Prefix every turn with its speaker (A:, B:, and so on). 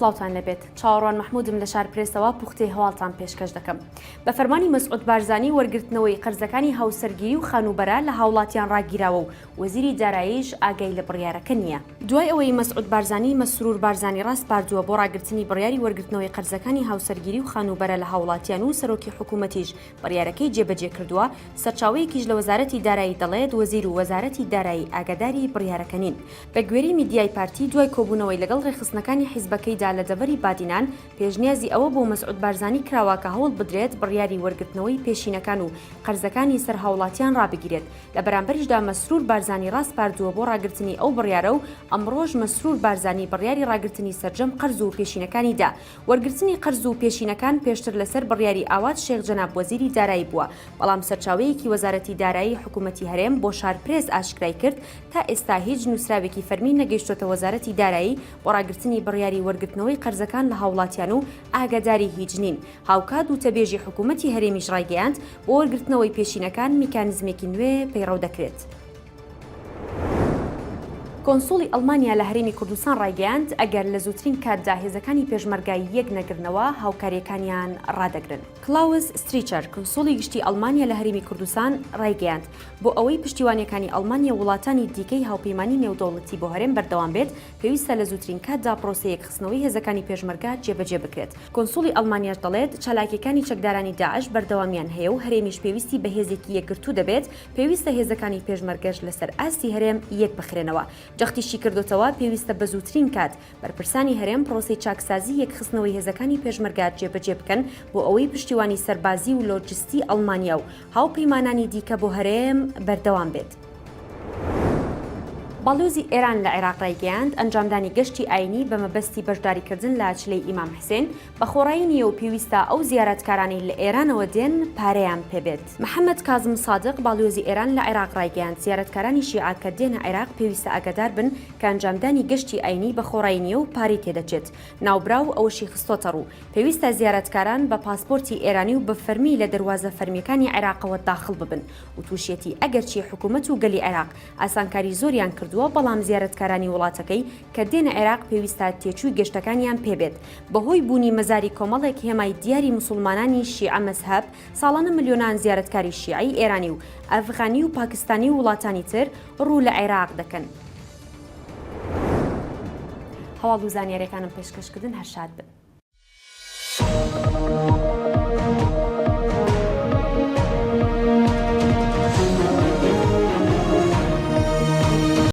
A: سلاوتان لەبێت چاوەڕوان محمودم لە شار پرێسەوە پوختەی هەواڵتان پێشکەش دەکەم. بە فەرمانی مەسعود بارزانی وەرگرتنەوەی قەرزەکانی هاوسەرگیری و خانوبەرە لە هاوڵاتیان ڕاگیراوە و وەزیری داراییش ئاگای لە بڕیارەکە نییە. دوای ئەوەی مەسعود بارزانی مەسرور بارزانی ڕاست پاردووە بۆ ڕاگررتنی بڕیاری وەرگرتنەوەی قەرزەکانی هاوسەرگیری و خانوبەرە لە هاوڵاتیان و سەرۆکی حکوومەتیش بڕیارەکەی جێبەجێ کردووە، سەرچاوەیەکیش لە وەزارەتی دارایی دەڵێت وەزیر و وەزارەتی دارایی ئاگاداری بڕیارەکە نین. بە گوێرەی میدیای پارتی دوای کۆبوونەوەی لەگەڵ ڕێخستنەکانی حیزبەکەیدا لە دەڤەری بادینان پێشنیازی ئەوە بۆ مەسعود بارزانی کراوە کە هەوڵ بدرێت بڕیاری وەرگرتنەوەی پێشینەکان و قەرزەکانی سەر هاوڵاتیان ڕابگیرێت. لە بەرامبەریشدا مەسرور بارزانی ڕاست پاردووە بۆ ڕاگررتنی ئەو بڕیارە و ئەمڕۆژ مەسرور بارزانی بڕیاری ڕاگررتنی سەرجەم قەرز و پێشینەکانیدا. وەرگررتنی قەرز و پێشینەکان پێشتر لەسەر بڕیاری ئاوات شێخ جەناب وەزیری دارایی بووە، بەڵام سەرچاوەیەکی وەزارەتی دارایی حکوومەتی هەرێم بۆ شارپرێس ئاشکرای کرد تا ئێستا هیچ نووسراوێکی فەرمی نەگەیشتۆتە وەزارەتی دارایی بۆ ڕاگررتنی بڕیاری وەرگرتنەوەی قەرزەکان لە هاوڵاتیان و ئاگاداری هیچ نین. هاوکات و تەبێژی حکوومەتی هەرێمیش ڕایگەیاند بۆ وەرگرتنەوەی پێشینەکان میکانیزمێکی نوێ پەیڕەو دەکرێت. کۆنسوڵی ئەڵمانیا لە هەرێمی کوردستان ڕایگەیاند ئەگەر لە زووترین کاتدا هێزەکانی پێشمەرگای یەک نەگرنەوە هاوکاریەکانیان ڕادەگرن. کلاوس ستریچەر کۆنسوڵی گشتی ئەڵمانیا لە هەرێمی کوردستان ڕایگەیاند بۆ ئەوەی پشتیوانیەکانی ئەڵمانیا وڵاتانی دیکەی هاوپەیمانی نێودەوڵەتی بۆ هەرێم بەردەوام بێت پێویستە لە زووترین کاتدا پرۆسەیەک خستنەوەی هێزەکانی پێشمەرگا جێبەجێ بکرێت. کۆنسوڵی ئەڵمانیاش دەڵێت چالاکیەکانی چەکدارانی داعش بەردەوامیان هەیە و هەرێمیش پێویستی بە هێزێکی یەکگرتوو دەبێت، پێویستە هێزەکانی پێشمەرگەش لەسەر ئاستی هەرێم یەک بخرێنەوە. جەختیشی کردوتەوە پێویستە بە زووترین کات بەرپرسانی هەرێم پرۆسەی چاکسازی یەکخستنەوەی هێزەکانی پێشمەرگا جێبەجێ بکەن بۆ ئەوەی پشتیوانی سەربازی و لۆجستی ئەڵمانیا و هاوپەیمانانی دیکە بۆ هەرێم بەردەوام بێت. باڵوزی ئێران لە عێراق ڕایگەیاند ئەنجامدانی گەشتی ئاینی بە مەبەستی بەشداریکردن لە چلەی ئیمام حوسێن بە خۆڕایی نییە و پێویستە ئەو زیارەتکارانی لە ئێرانەوە دێن پارەیان پێبێت. محەممەد کازم سادق باڵوزی ئێران لە عێراق ڕایگەیاند زیارەتکارانی شیعە کە دێنە عێراق پێویستە ئاگادار بن کە ئەنجامدانی گەشتی ئاینی بە خۆڕایی نییە و پارەی تێدەچێت. ناوبراو ئەوەشی خستۆتە ڕوو پێویستە زیارەتکاران بە پاسپۆرتی ئێرانی و بە فەرمی لە دەواازە فەرمیەکانی عێراقەوە داخڵ ببن و تووشێتی ئەگەرچی حکوومەت و گەلی عێراق ئاسانکاری زۆریان بەڵام زیارەتکارانی وڵاتەکەی کە دێنە عێراق پێویستە تێچووی گەشتەکانیان پێبێت. بەهۆی بوونی مەزاری کۆمەڵێک هێمای دیاری موسڵمانانی شیعە مەزهەب ساڵانە ملیۆنان زیارەتکاری شیعی ئێرانی و ئەفغانی و پاکستانی و وڵاتانی تر ڕوو لە عێراق دەکەن. هەواڵ و زانیاریەکانم پێشکەشکردن هەر شاد بن.